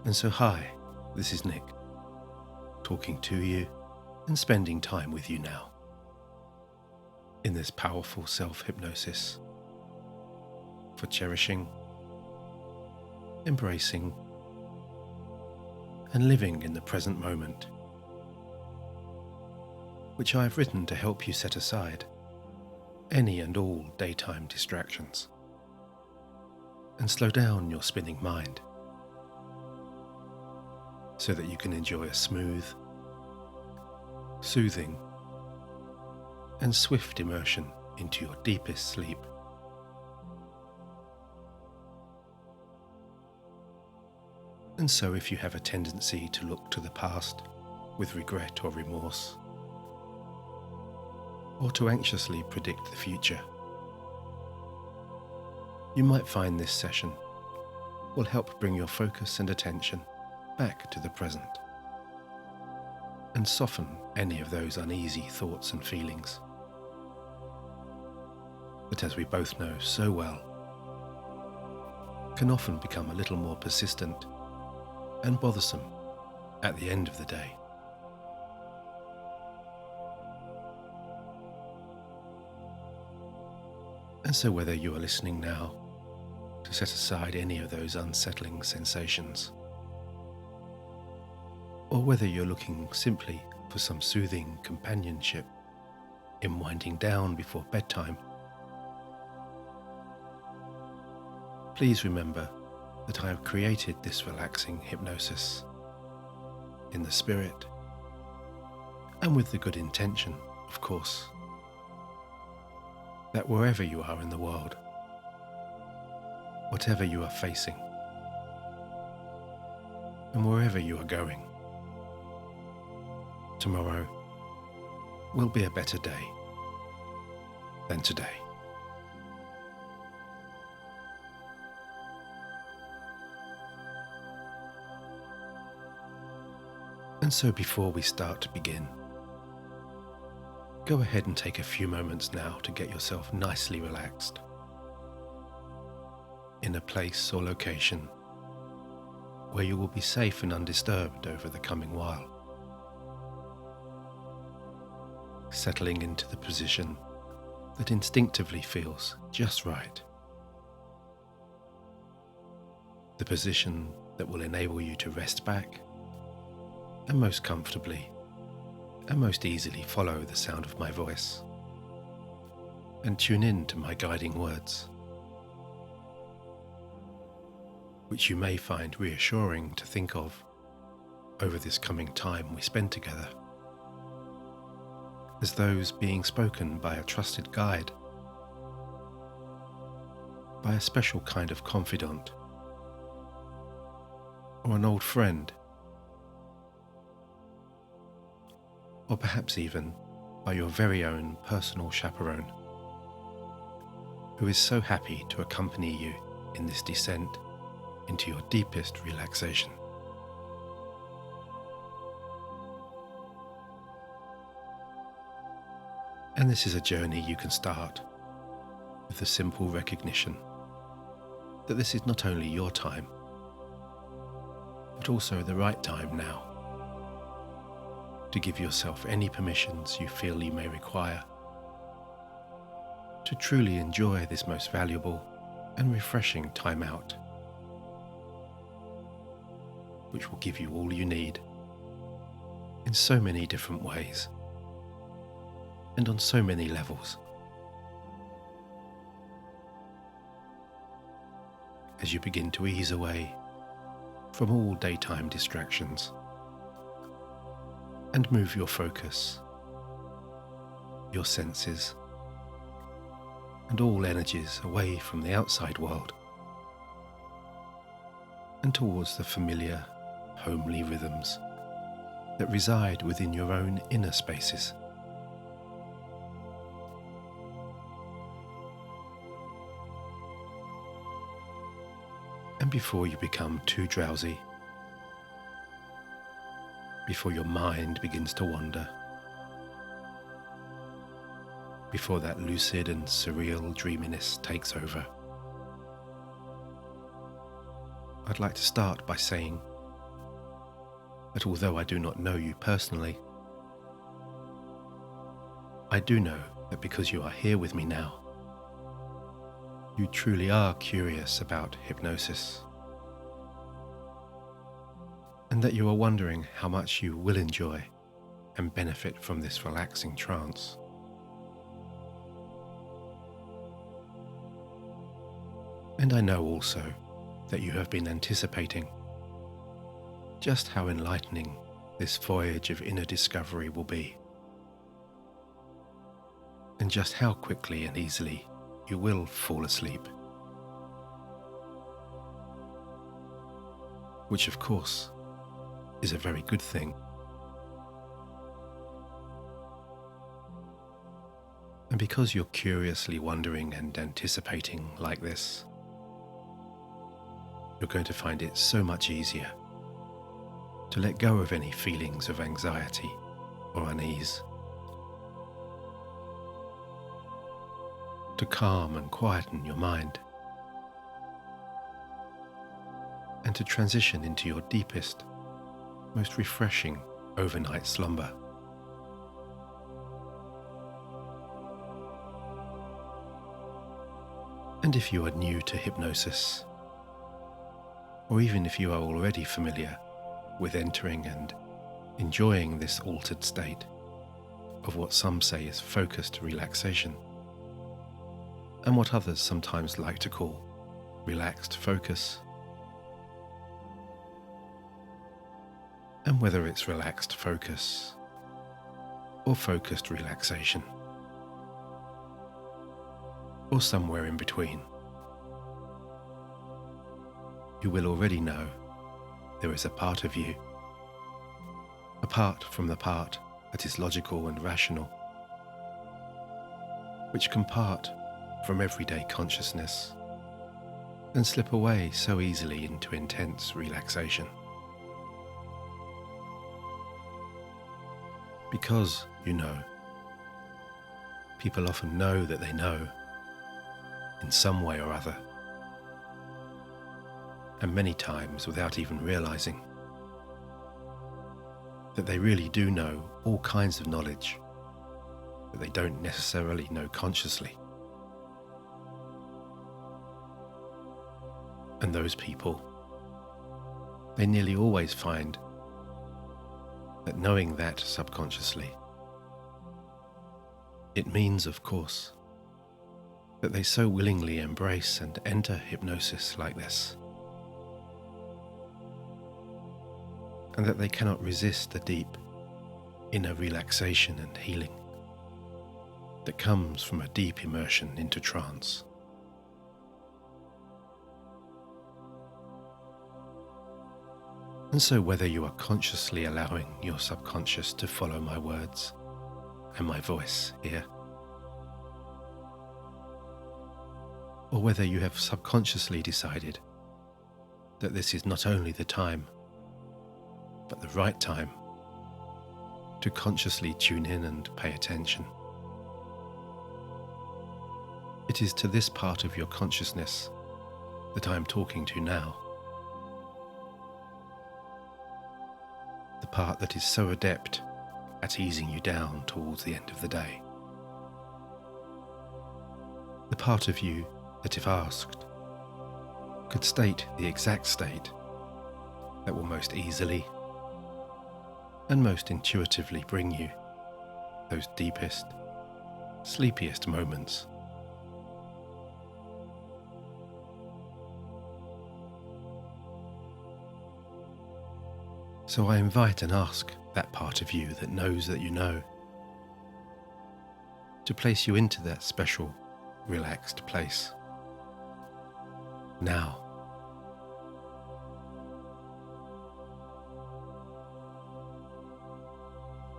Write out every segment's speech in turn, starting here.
And so hi, this is Nick, talking to you and spending time with you now, in this powerful self-hypnosis for cherishing, embracing, and living in the present moment, which I have written to help you set aside any and all daytime distractions and slow down your spinning mind so that you can enjoy a smooth, soothing, and swift immersion into your deepest sleep. And so if you have a tendency to look to the past with regret or remorse, or to anxiously predict the future, you might find this session will help bring your focus and attention back to the present and soften any of those uneasy thoughts and feelings that, as we both know so well, can often become a little more persistent and bothersome at the end of the day. And so whether you are listening now to set aside any of those unsettling sensations, or whether you're looking simply for some soothing companionship in winding down before bedtime, please remember that I have created this relaxing hypnosis in the spirit and with the good intention, of course, that wherever you are in the world, whatever you are facing, and wherever you are going, tomorrow will be a better day than today. And so before we start to begin, go ahead and take a few moments now to get yourself nicely relaxed in a place or location where you will be safe and undisturbed over the coming while. Settling into the position that instinctively feels just right. The position that will enable you to rest back and most comfortably and most easily follow the sound of my voice and tune in to my guiding words, which you may find reassuring to think of over this coming time we spend together, as those being spoken by a trusted guide, by a special kind of confidant, or an old friend, or perhaps even by your very own personal chaperone, who is so happy to accompany you in this descent into your deepest relaxation. And this is a journey you can start with the simple recognition that this is not only your time, but also the right time now to give yourself any permissions you feel you may require to truly enjoy this most valuable and refreshing time out, which will give you all you need in so many different ways and on so many levels. As you begin to ease away from all daytime distractions and move your focus, your senses, and all energies away from the outside world and towards the familiar, homely rhythms that reside within your own inner spaces. And before you become too drowsy, before your mind begins to wander, before that lucid and surreal dreaminess takes over, I'd like to start by saying that although I do not know you personally, I do know that because you are here with me now, you truly are curious about hypnosis, and that you are wondering how much you will enjoy and benefit from this relaxing trance. And I know also that you have been anticipating just how enlightening this voyage of inner discovery will be, and just how quickly and easily you will fall asleep. Which, of course, is a very good thing. And because you're curiously wondering and anticipating like this, you're going to find it so much easier to let go of any feelings of anxiety or unease, to calm and quieten your mind, and to transition into your deepest, most refreshing overnight slumber. And if you are new to hypnosis, or even if you are already familiar with entering and enjoying this altered state of what some say is focused relaxation, and what others sometimes like to call relaxed focus, and whether it's relaxed focus or focused relaxation, or somewhere in between, you will already know there is a part of you, apart from the part that is logical and rational, which can part from everyday consciousness and slip away so easily into intense relaxation. Because, you know, people often know that they know, in some way or other, and many times without even realizing, that they really do know all kinds of knowledge that they don't necessarily know consciously. And those people, they nearly always find that knowing that subconsciously, it means, of course, that they so willingly embrace and enter hypnosis like this, and that they cannot resist the deep inner relaxation and healing that comes from a deep immersion into trance. And so whether you are consciously allowing your subconscious to follow my words and my voice here, or whether you have subconsciously decided that this is not only the time, but the right time to consciously tune in and pay attention, it is to this part of your consciousness that I am talking to now. The part that is so adept at easing you down towards the end of the day. The part of you that, if asked, could state the exact state that will most easily and most intuitively bring you those deepest, sleepiest moments. So I invite and ask that part of you that knows that you know to place you into that special, relaxed place. Now.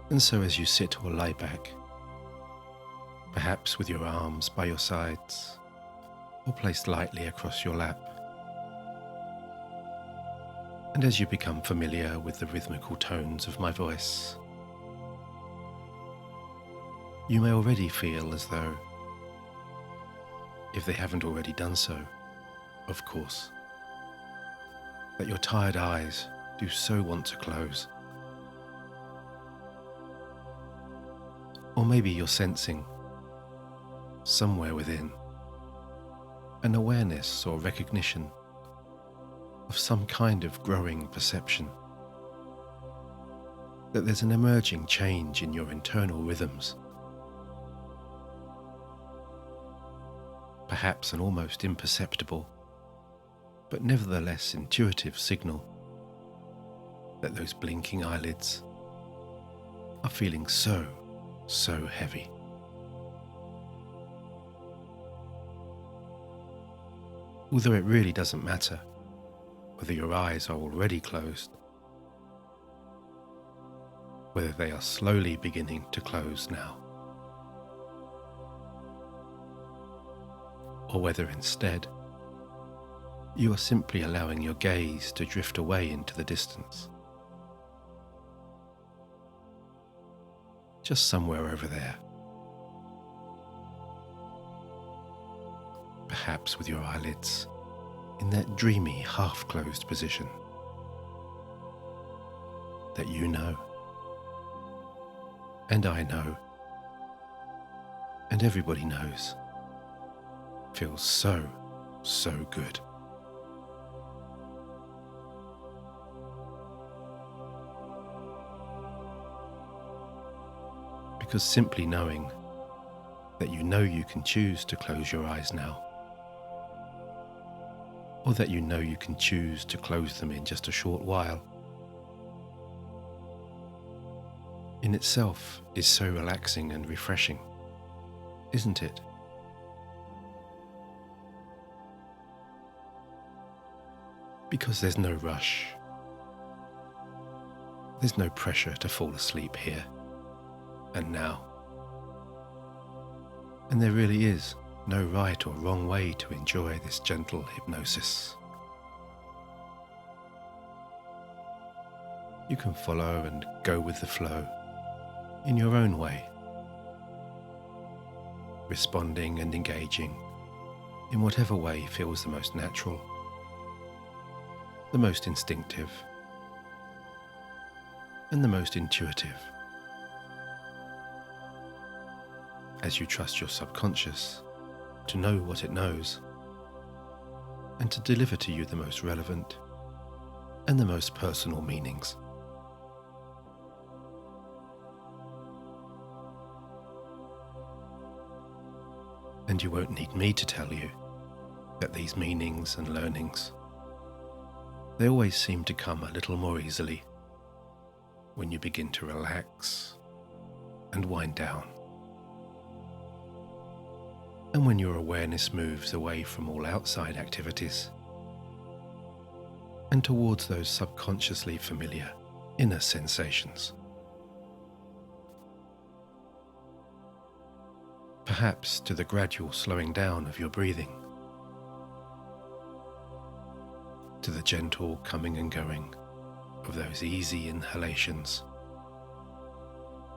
And so as you sit or lie back, perhaps with your arms by your sides or placed lightly across your lap, and as you become familiar with the rhythmical tones of my voice, you may already feel as though, if they haven't already done so, of course, that your tired eyes do so want to close, Or maybe you're sensing, somewhere within, an awareness or recognition of some kind of growing perception that there's an emerging change in your internal rhythms, perhaps an almost imperceptible but nevertheless intuitive signal that those blinking eyelids are feeling so heavy. Although it really doesn't matter whether your eyes are already closed, whether they are slowly beginning to close now, or whether instead you are simply allowing your gaze to drift away into the distance, just somewhere over there, perhaps with your eyelids in that dreamy half-closed position that you know, and I know, and everybody knows feels so good. Because simply knowing that you know you can choose to close your eyes now, or that you know you can choose to close them in just a short while, in itself is so relaxing and refreshing, isn't it? Because there's no rush, there's no pressure to fall asleep here and now. And there really is no right or wrong way to enjoy this gentle hypnosis. You can follow and go with the flow in your own way, responding and engaging in whatever way feels the most natural, the most instinctive, and the most intuitive, as you trust your subconscious to know what it knows and to deliver to you the most relevant and the most personal meanings. And you won't need me to tell you that these meanings and learnings, they always seem to come a little more easily when you begin to relax and wind down. And when your awareness moves away from all outside activities and towards those subconsciously familiar inner sensations. Perhaps to the gradual slowing down of your breathing, to the gentle coming and going of those easy inhalations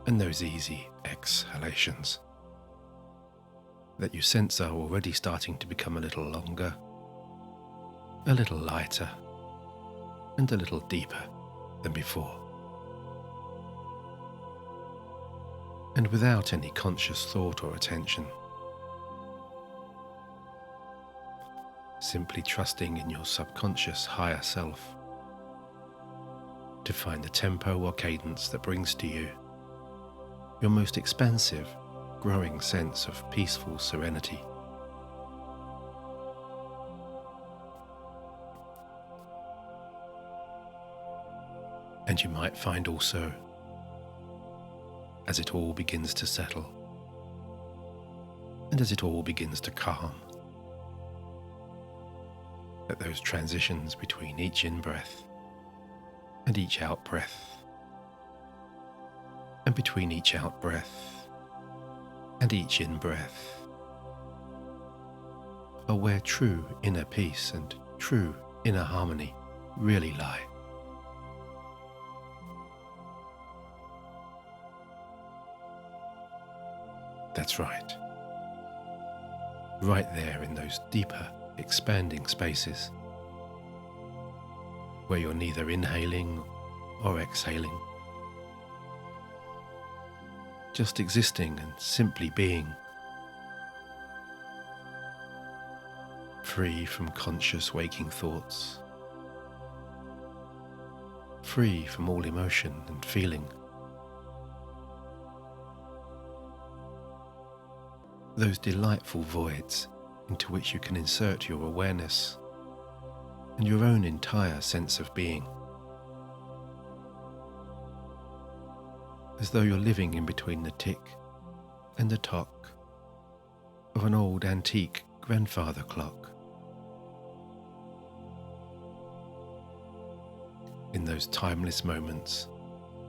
and those easy exhalations that you sense are already starting to become a little longer, a little lighter, and a little deeper than before. And without any conscious thought or attention, simply trusting in your subconscious higher self to find the tempo or cadence that brings to you your most expansive, growing sense of peaceful serenity. And you might find also, as it all begins to settle, and as it all begins to calm, that those transitions between each in-breath and each out-breath, and between each out-breath and each in-breath, are where true inner peace and true inner harmony really lie. That's right. Right there in those deeper, expanding spaces where you're neither inhaling or exhaling, just existing and simply being, free from conscious waking thoughts, free from all emotion and feeling. Those delightful voids into which you can insert your awareness and your own entire sense of being, as though you're living in between the tick and the tock of an old antique grandfather clock. In those timeless moments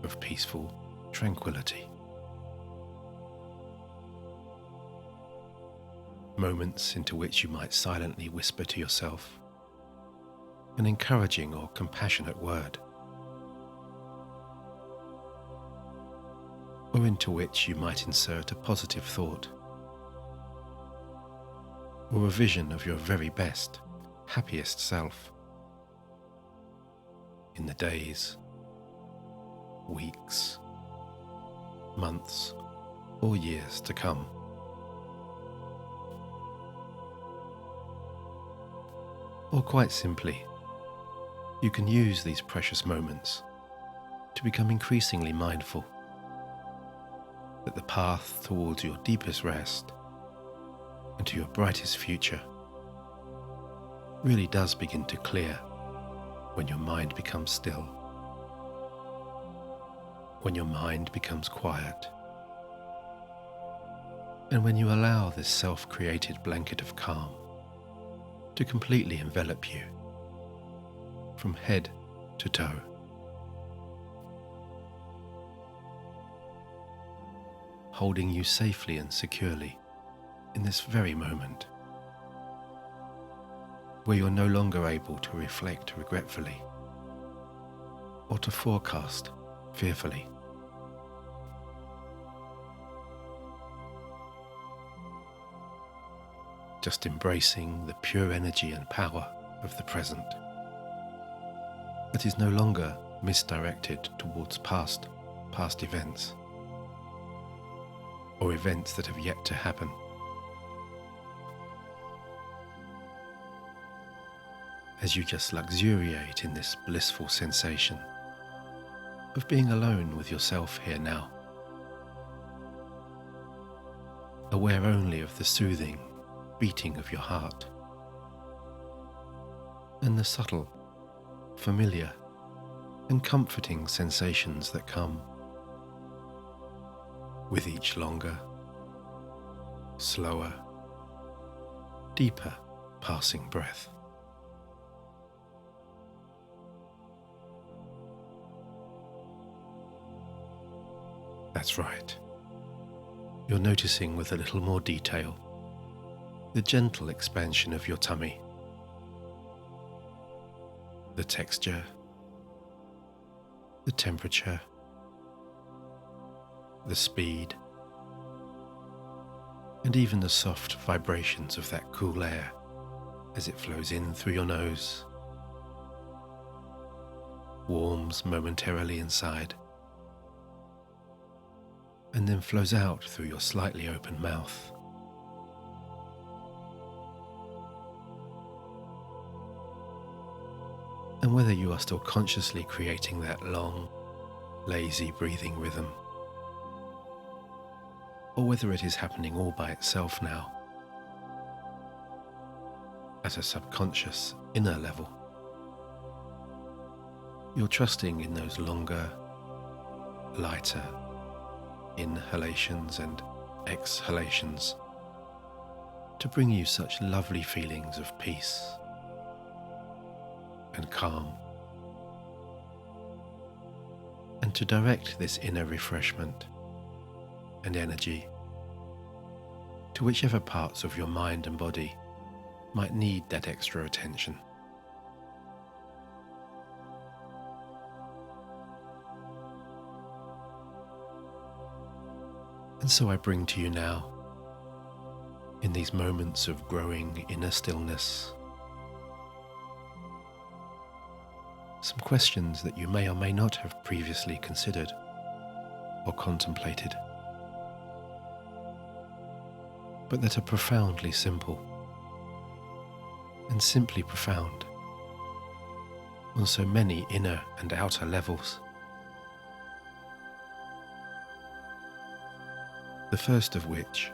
of peaceful tranquility. Moments into which you might silently whisper to yourself an encouraging or compassionate word, or into which you might insert a positive thought, or a vision of your very best, happiest self in the days, weeks, months, or years to come. Or quite simply, you can use these precious moments to become increasingly mindful that the path towards your deepest rest and to your brightest future really does begin to clear when your mind becomes still, when your mind becomes quiet, and when you allow this self-created blanket of calm to completely envelop you from head to toe. Holding you safely and securely in this very moment, where you're no longer able to reflect regretfully or to forecast fearfully. Just embracing the pure energy and power of the present that is no longer misdirected towards past events or events that have yet to happen. As you just luxuriate in this blissful sensation of being alone with yourself here now, aware only of the soothing beating of your heart and the subtle, familiar and comforting sensations that come with each longer, slower, deeper passing breath. That's right. You're noticing with a little more detail the gentle expansion of your tummy, the texture, the temperature, the speed, and even the soft vibrations of that cool air as it flows in through your nose, warms momentarily inside, and then flows out through your slightly open mouth. And whether you are still consciously creating that long, lazy breathing rhythm, or whether it is happening all by itself now, at a subconscious inner level, you're trusting in those longer, lighter inhalations and exhalations to bring you such lovely feelings of peace and calm, and to direct this inner refreshment and energy to whichever parts of your mind and body might need that extra attention. And so I bring to you now, in these moments of growing inner stillness, some questions that you may or may not have previously considered or contemplated. but that are profoundly simple, and simply profound on so many inner and outer levels. The first of which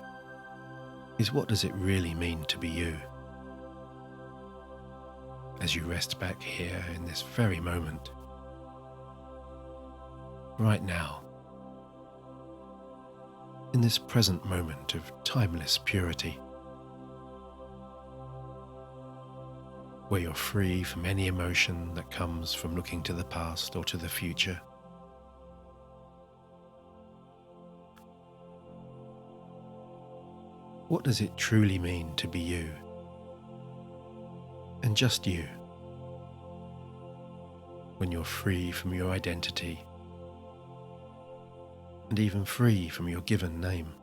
is, what does it really mean to be you? As you rest back here in this very moment, right now, in this present moment of timeless purity, where you're free from any emotion that comes from looking to the past or to the future. What does it truly mean to be you, and just you, when you're free from your identity and even free from your given name,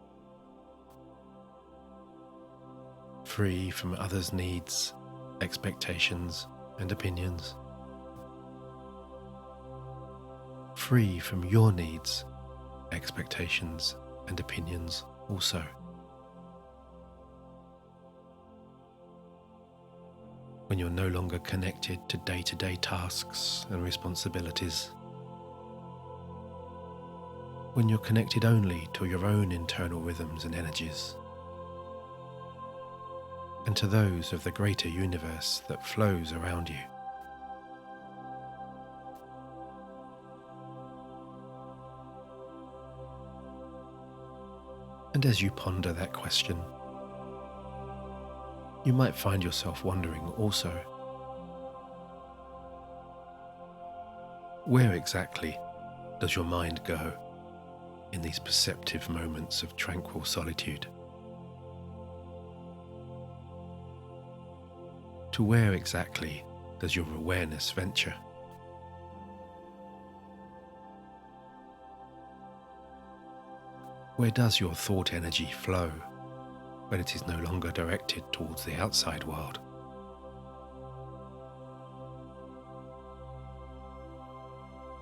free from others' needs, expectations and opinions, free from your needs, expectations and opinions also. When you're no longer connected to day-to-day tasks and responsibilities, when you're connected only to your own internal rhythms and energies, and to those of the greater universe that flows around you. And as you ponder that question, you might find yourself wondering also, where exactly does your mind go in these perceptive moments of tranquil solitude? To where exactly does your awareness venture? Where does your thought energy flow when it is no longer directed towards the outside world?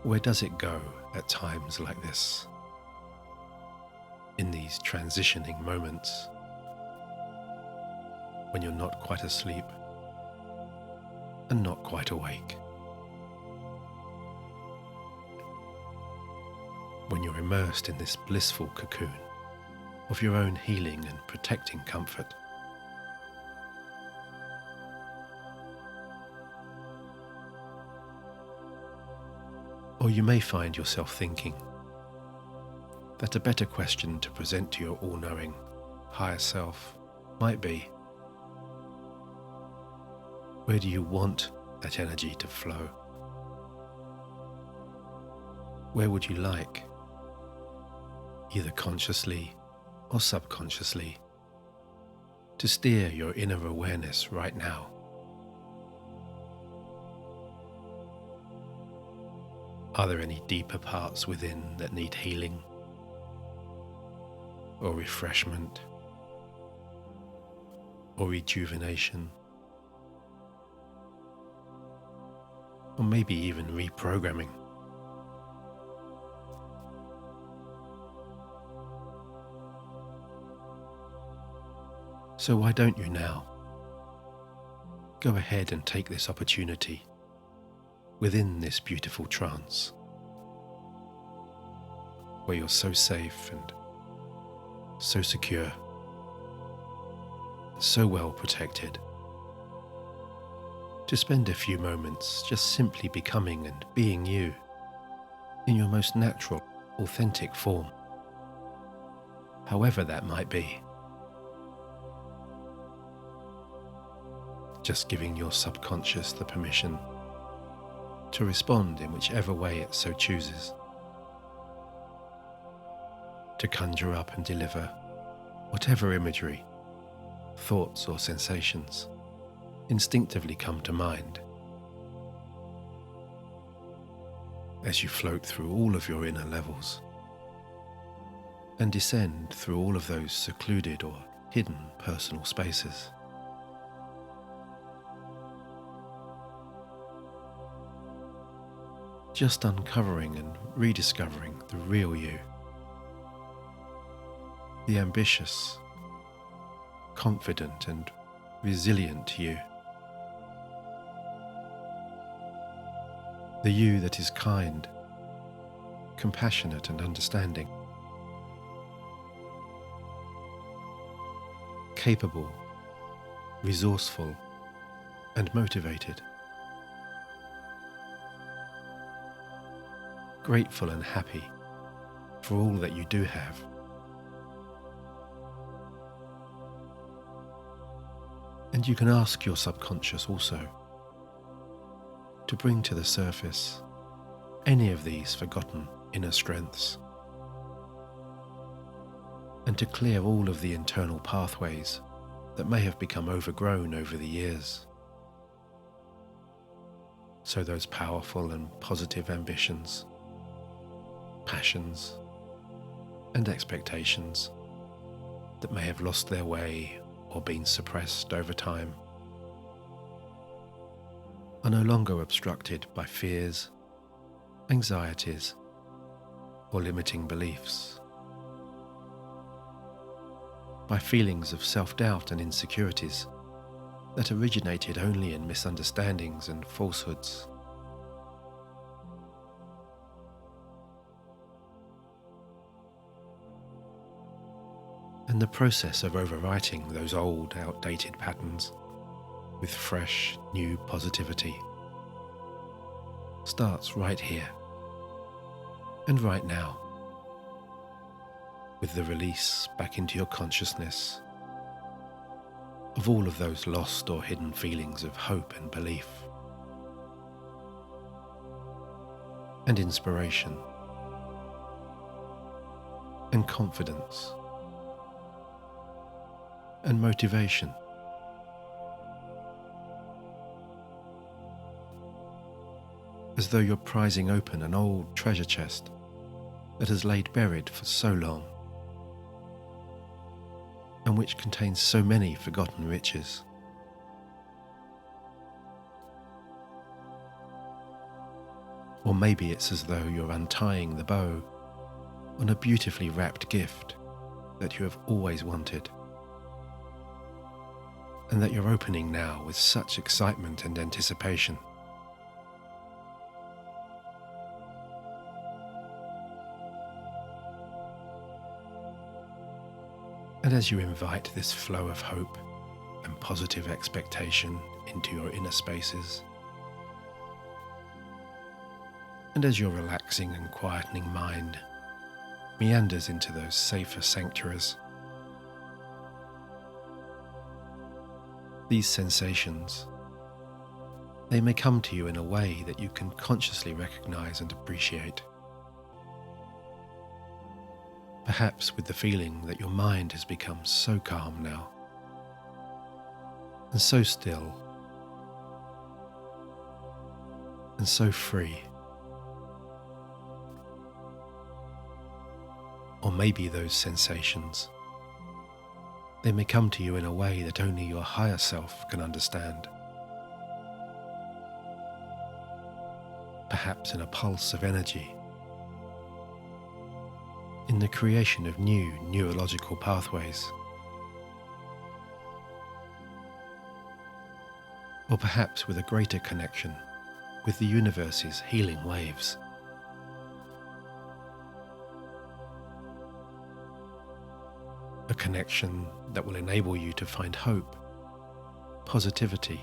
Where does it go at times like this, in these transitioning moments, when you're not quite asleep and not quite awake? When you're immersed in this blissful cocoon of your own healing and protecting comfort. Or you may find yourself thinking that a better question to present to your all-knowing higher self might be, where do you want that energy to flow? Where would you like, either consciously or subconsciously, to steer your inner awareness right now? Are there any deeper parts within that need healing or refreshment or rejuvenation, or maybe even reprogramming? So why don't you now go ahead and take this opportunity within this beautiful trance, where you're so safe and so secure, so well protected, to spend a few moments just simply becoming and being you in your most natural, authentic form, however that might be. Just giving your subconscious the permission to respond in whichever way it so chooses, to conjure up and deliver whatever imagery, thoughts or sensations instinctively come to mind as you float through all of your inner levels and descend through all of those secluded or hidden personal spaces. Just uncovering and rediscovering the real you, the ambitious, confident and resilient you. The you that is kind, compassionate and understanding. Capable, resourceful and motivated. Grateful and happy for all that you do have. And you can ask your subconscious also to bring to the surface any of these forgotten inner strengths, and to clear all of the internal pathways that may have become overgrown over the years. So those powerful and positive ambitions, passions, and expectations that may have lost their way or been suppressed over time are no longer obstructed by fears, anxieties, or limiting beliefs, by feelings of self-doubt and insecurities that originated only in misunderstandings and falsehoods. And the process of overwriting those old, outdated patterns with fresh, new positivity starts right here and right now, with the release back into your consciousness of all of those lost or hidden feelings of hope and belief and inspiration and confidence and motivation. As though you're prizing open an old treasure chest that has laid buried for so long, and which contains so many forgotten riches. Or maybe it's as though you're untying the bow on a beautifully wrapped gift that you have always wanted, and that you're opening now with such excitement and anticipation. And as you invite this flow of hope and positive expectation into your inner spaces, and as your relaxing and quietening mind meanders into those safer sanctuaries, these sensations, they may come to you in a way that you can consciously recognize and appreciate. Perhaps with the feeling that your mind has become so calm now, and so still, and so free. Or maybe those sensations, they may come to you in a way that only your higher self can understand. Perhaps in a pulse of energy, in the creation of new neurological pathways, or perhaps with a greater connection with the universe's healing waves. A connection that will enable you to find hope, positivity,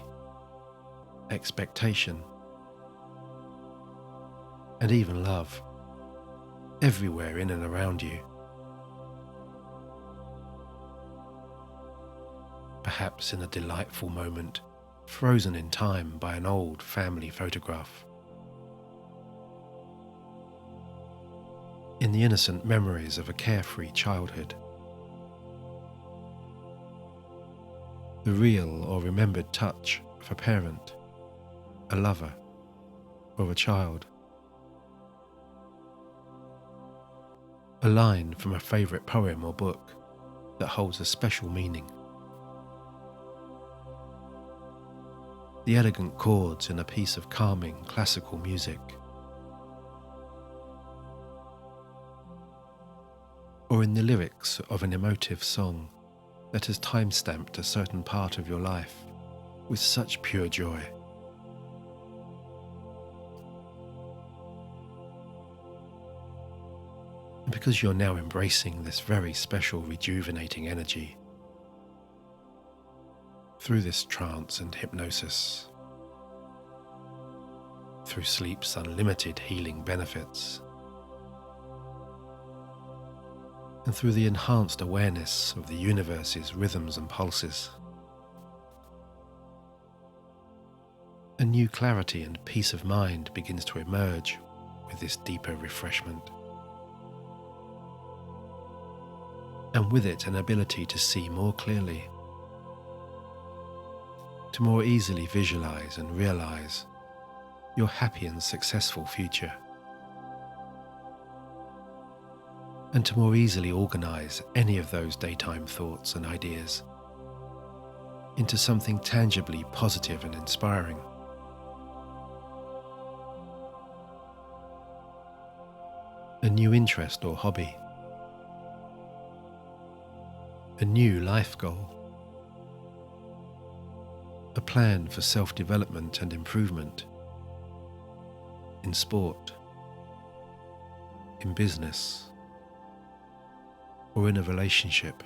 expectation, and even love everywhere in and around you. Perhaps in a delightful moment, frozen in time by an old family photograph. In the innocent memories of a carefree childhood. The real or remembered touch of a parent, a lover, or a child. A line from a favourite poem or book that holds a special meaning. The elegant chords in a piece of calming classical music. Or in the lyrics of an emotive song that has time-stamped a certain part of your life with such pure joy. And because you're now embracing this very special rejuvenating energy through this trance and hypnosis, through sleep's unlimited healing benefits, and through the enhanced awareness of the universe's rhythms and pulses, a new clarity and peace of mind begins to emerge with this deeper refreshment. And with it an ability to see more clearly, to more easily visualize and realize your happy and successful future, and to more easily organize any of those daytime thoughts and ideas into something tangibly positive and inspiring. A new interest or hobby, a new life goal, a plan for self-development and improvement in sport, in business, or in a relationship,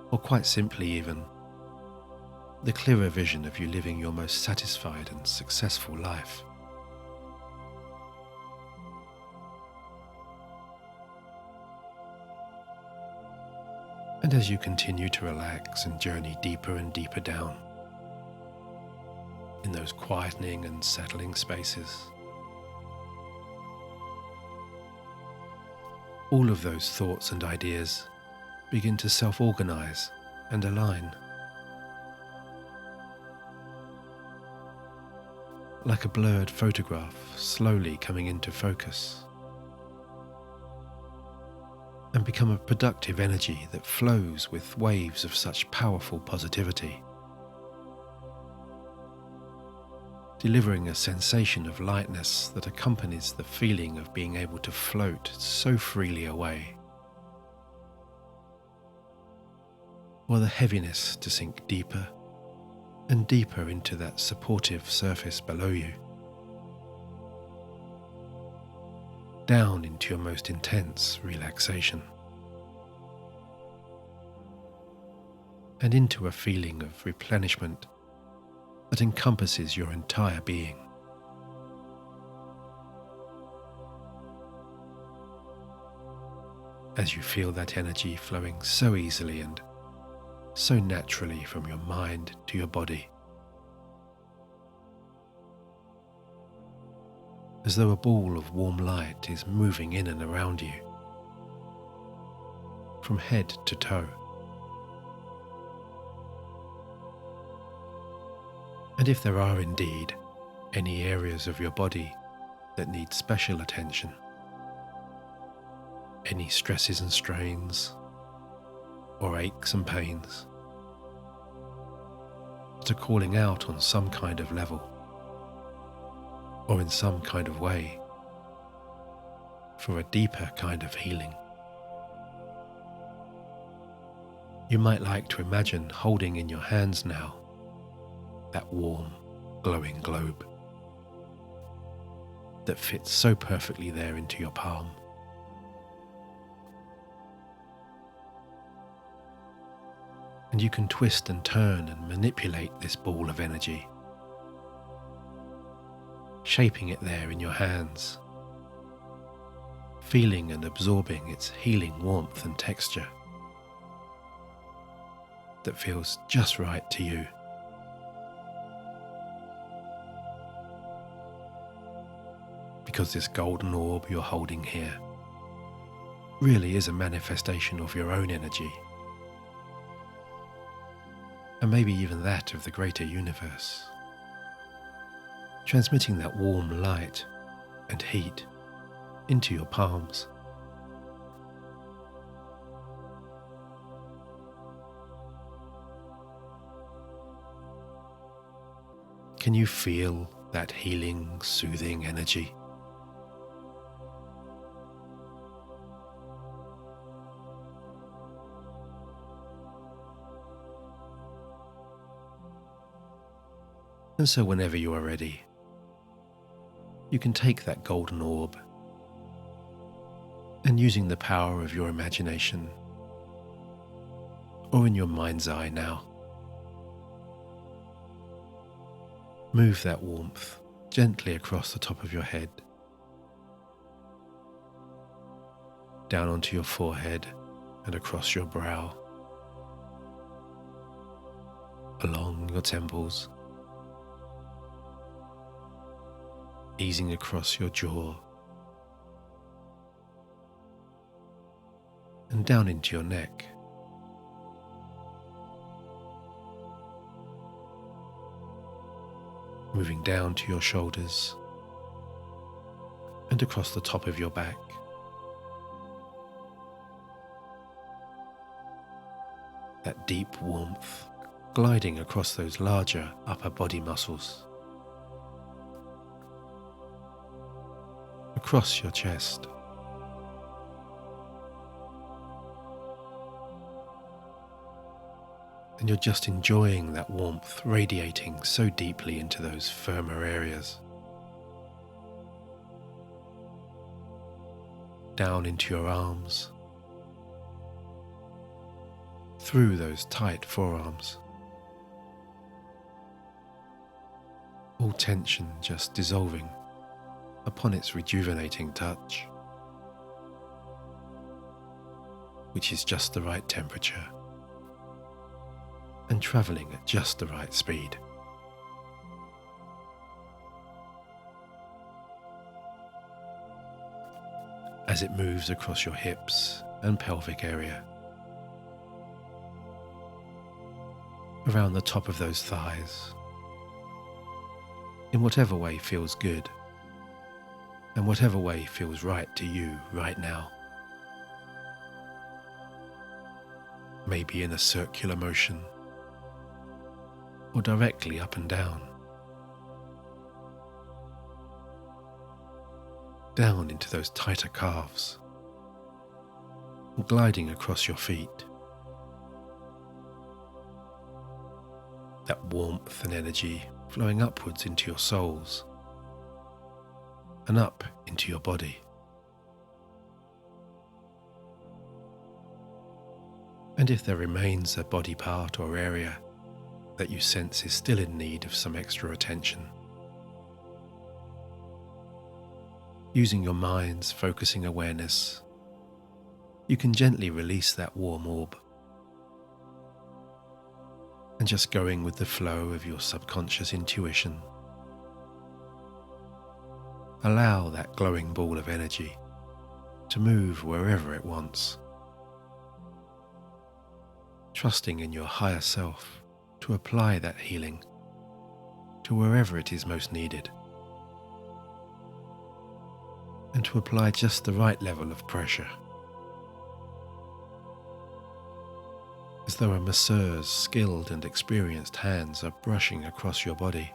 or quite simply even the clearer vision of you living your most satisfied and successful life. And as you continue to relax and journey deeper and deeper down in those quietening and settling spaces, all of those thoughts and ideas begin to self-organize and align, like a blurred photograph slowly coming into focus, and become a productive energy that flows with waves of such powerful positivity, delivering a sensation of lightness that accompanies the feeling of being able to float so freely away, or the heaviness to sink deeper and deeper into that supportive surface below you, down into your most intense relaxation, and into a feeling of replenishment that encompasses your entire being. As you feel that energy flowing so easily and so naturally from your mind to your body, as though a ball of warm light is moving in and around you, from head to toe. And if there are indeed any areas of your body that need special attention, any stresses and strains, or aches and pains, that are calling out on some kind of level, or in some kind of way, for a deeper kind of healing, you might like to imagine holding in your hands now that warm, glowing globe that fits so perfectly there into your palm. And you can twist and turn and manipulate this ball of energy, shaping it there in your hands, feeling and absorbing its healing warmth and texture that feels just right to you. Because this golden orb you're holding here really is a manifestation of your own energy, and maybe even that of the greater universe, transmitting that warm light and heat into your palms. Can you feel that healing, soothing energy? And so whenever you are ready, you can take that golden orb and, using the power of your imagination or in your mind's eye now, move that warmth gently across the top of your head, down onto your forehead and across your brow, along your temples, easing across your jaw, and down into your neck. Moving down to your shoulders and across the top of your back. That deep warmth gliding across those larger upper body muscles, across your chest, and you're just enjoying that warmth radiating so deeply into those firmer areas, down into your arms, through those tight forearms, all tension just dissolving upon its rejuvenating touch, which is just the right temperature and travelling at just the right speed. As it moves across your hips and pelvic area, around the top of those thighs, in whatever way feels good and whatever way feels right to you right now. Maybe in a circular motion or directly up and down, down into those tighter calves, gliding across your feet. That warmth and energy flowing upwards into your soles and up into your body. And if there remains a body part or area that you sense is still in need of some extra attention, using your mind's focusing awareness, you can gently release that warm orb and, just going with the flow of your subconscious intuition, allow that glowing ball of energy to move wherever it wants, trusting in your higher self to apply that healing to wherever it is most needed, and to apply just the right level of pressure, as though a masseur's skilled and experienced hands are brushing across your body,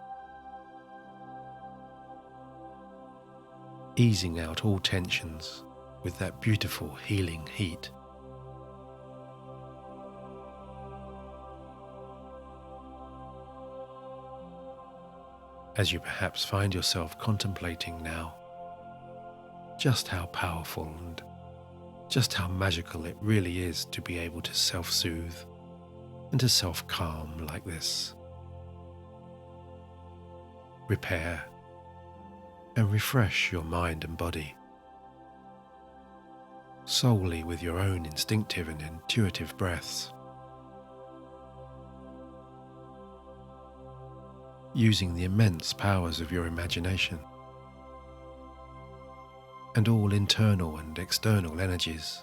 easing out all tensions with that beautiful healing heat. As you perhaps find yourself contemplating now just how powerful and just how magical it really is to be able to self-soothe and to self-calm like this. Repair and refresh your mind and body solely with your own instinctive and intuitive breaths, using the immense powers of your imagination and all internal and external energies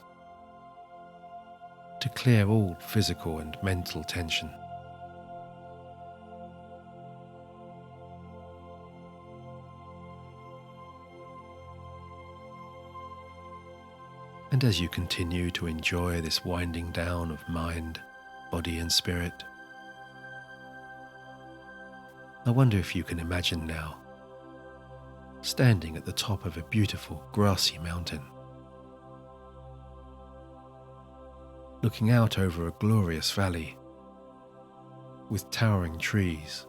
to clear all physical and mental tension. And as you continue to enjoy this winding down of mind, body and spirit, I wonder if you can imagine now standing at the top of a beautiful grassy mountain, looking out over a glorious valley with towering trees,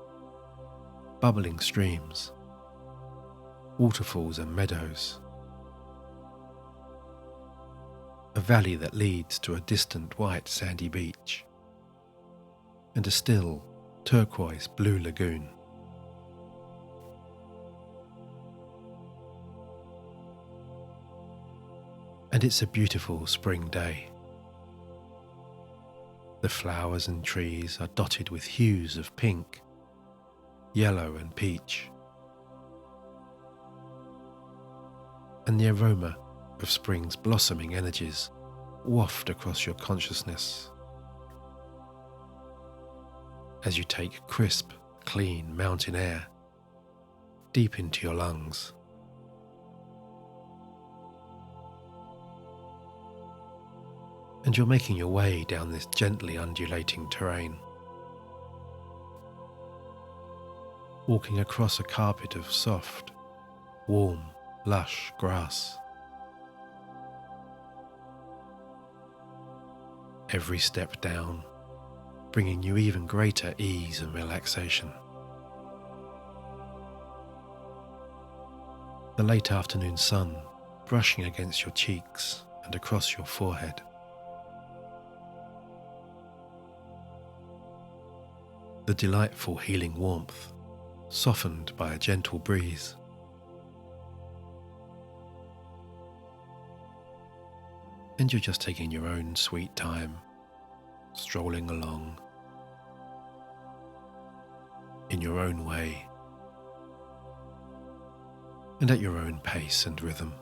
bubbling streams, waterfalls and meadows, a valley that leads to a distant white sandy beach, and a still turquoise blue lagoon. And it's a beautiful spring day. The flowers and trees are dotted with hues of pink, yellow and peach, and the aroma of spring's blossoming energies waft across your consciousness as you take crisp, clean mountain air deep into your lungs. And you're making your way down this gently undulating terrain, walking across a carpet of soft, warm, lush grass. Every step down bringing you even greater ease and relaxation. The late afternoon sun brushing against your cheeks and across your forehead. The delightful healing warmth softened by a gentle breeze. And you're just taking your own sweet time, strolling along in your own way and at your own pace and rhythm.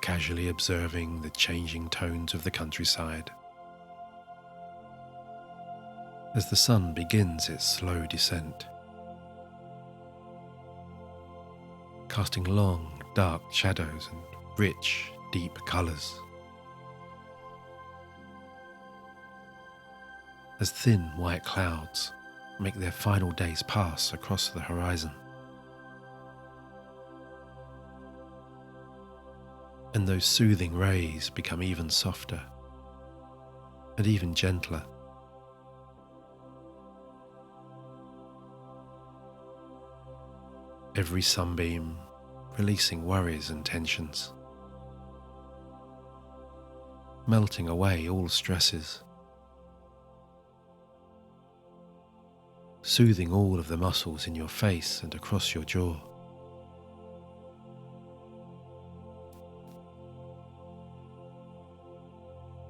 Casually observing the changing tones of the countryside as the sun begins its slow descent, casting long, dark shadows and rich, deep colours. As thin white clouds make their final days pass across the horizon. And those soothing rays become even softer and even gentler. Every sunbeam releasing worries and tensions, melting away all stresses, soothing all of the muscles in your face and across your jaw.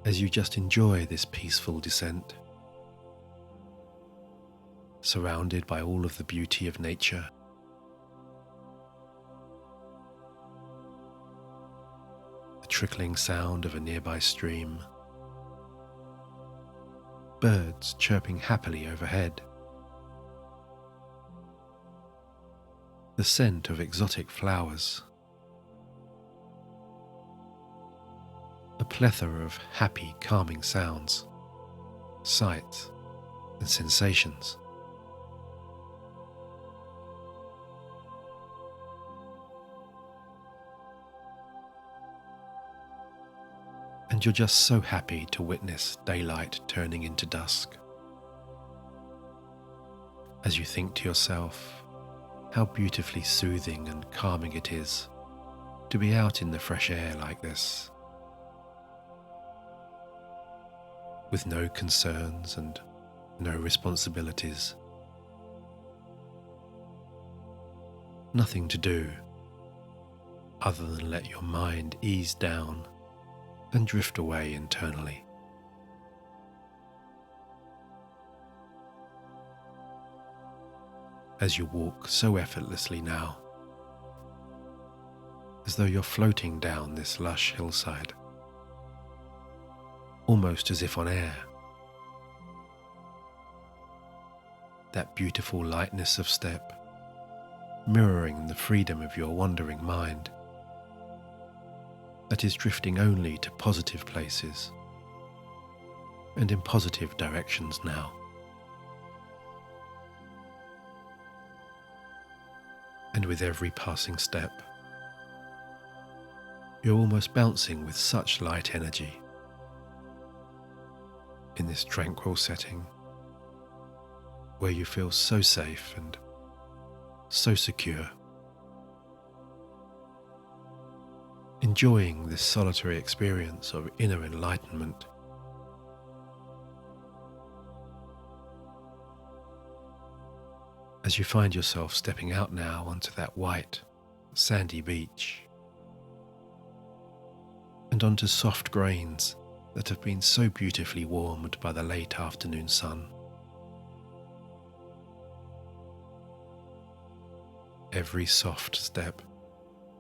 As you just enjoy this peaceful descent, surrounded by all of the beauty of nature, the trickling sound of a nearby stream, birds chirping happily overhead, the scent of exotic flowers, a plethora of happy, calming sounds, sights, and sensations. And you're just so happy to witness daylight turning into dusk, as you think to yourself how beautifully soothing and calming it is to be out in the fresh air like this, with no concerns and no responsibilities. Nothing to do other than let your mind ease down and drift away internally. As you walk so effortlessly now, as though you're floating down this lush hillside, almost as if on air. That beautiful lightness of step, mirroring the freedom of your wandering mind, that is drifting only to positive places and in positive directions now. And with every passing step, you're almost bouncing with such light energy in this tranquil setting where you feel so safe and so secure, enjoying this solitary experience of inner enlightenment. As you find yourself stepping out now onto that white, sandy beach and onto soft grains that have been so beautifully warmed by the late afternoon sun. Every soft step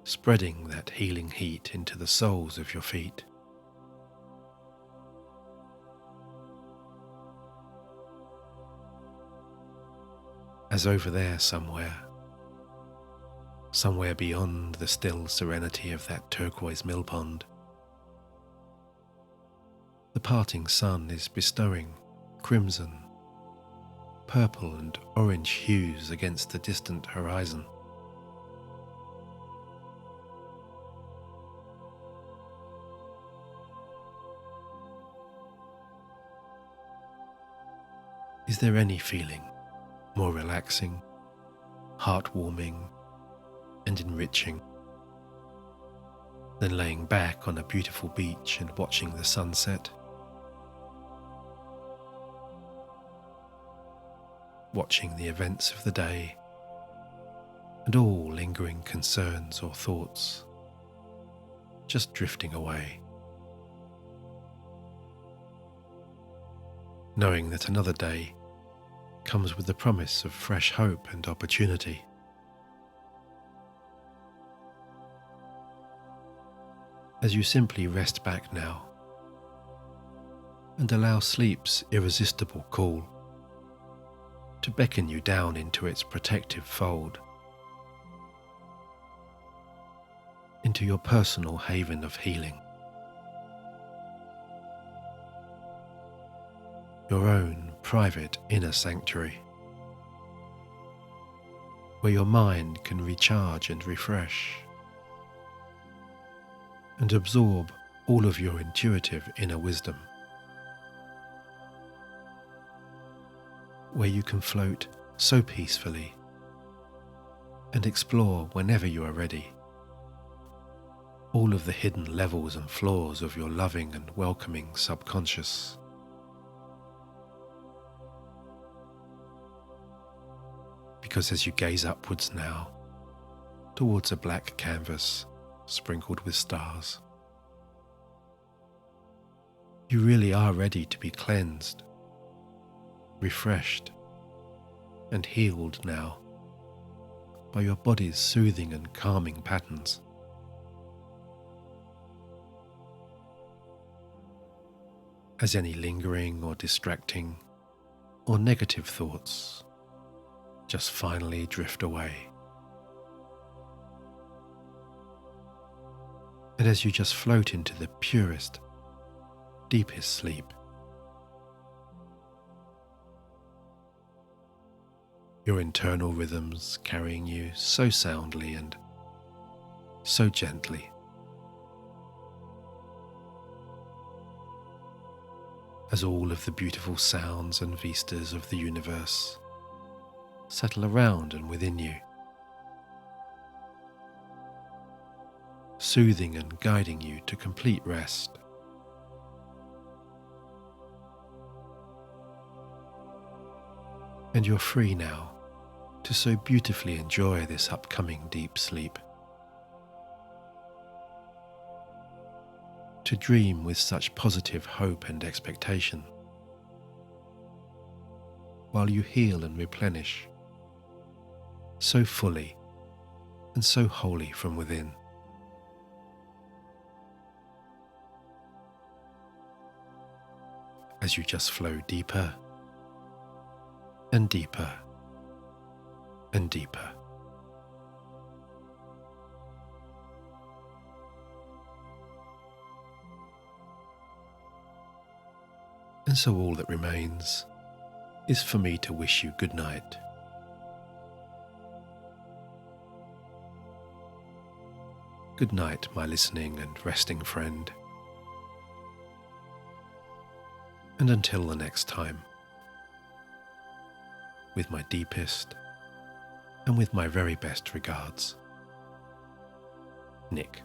spreading that healing heat into the soles of your feet. As over there somewhere beyond the still serenity of that turquoise mill pond, the parting sun is bestowing crimson, purple and orange hues against the distant horizon. Is there any feeling more relaxing, heartwarming, and enriching than laying back on a beautiful beach and watching the sunset? Watching the events of the day and all lingering concerns or thoughts just drifting away, knowing that another day comes with the promise of fresh hope and opportunity. As you simply rest back now and allow sleep's irresistible call to beckon you down into its protective fold, into your personal haven of healing, your own private inner sanctuary, where your mind can recharge and refresh and absorb all of your intuitive inner wisdom, where you can float so peacefully and explore whenever you are ready all of the hidden levels and flaws of your loving and welcoming subconscious. Because as you gaze upwards now towards a black canvas sprinkled with stars, you really are ready to be cleansed, refreshed, and healed now by your body's soothing and calming patterns. As any lingering or distracting or negative thoughts just finally drift away. And as you just float into the purest, deepest sleep, your internal rhythms carrying you so soundly and so gently, as all of the beautiful sounds and vistas of the universe settle around and within you, soothing and guiding you to complete rest. And you're free now to so beautifully enjoy this upcoming deep sleep, to dream with such positive hope and expectation, while you heal and replenish so fully and so wholly from within. As you just flow deeper and deeper and deeper. And so all that remains is for me to wish you good night. Good night, my listening and resting friend. And until the next time, with my deepest and with my very best regards, Nick.